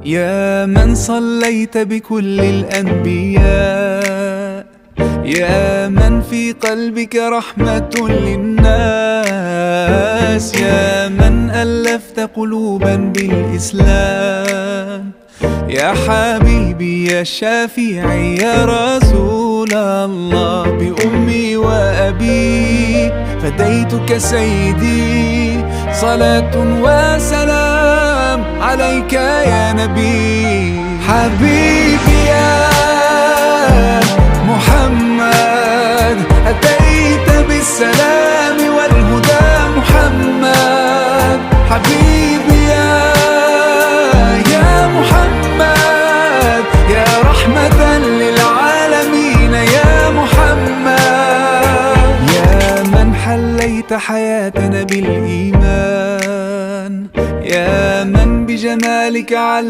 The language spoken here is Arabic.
يا من صليت بكل الأنبياء، يا من في قلبك رحمة للناس، يا من ألفت قلوبا بالإسلام، يا حبيبي يا شافعي يا رسول الله، بأمي وأبي فديتك سيدي، صلاة وسلام عليك يا نبي. حبيبي يا محمد أتيت بالسلام والهدى محمد، حبيبي يا محمد يا رحمة للعالمين يا محمد، يا من حليت حياتنا بالإيمان، يا من بجمالك علّمتنا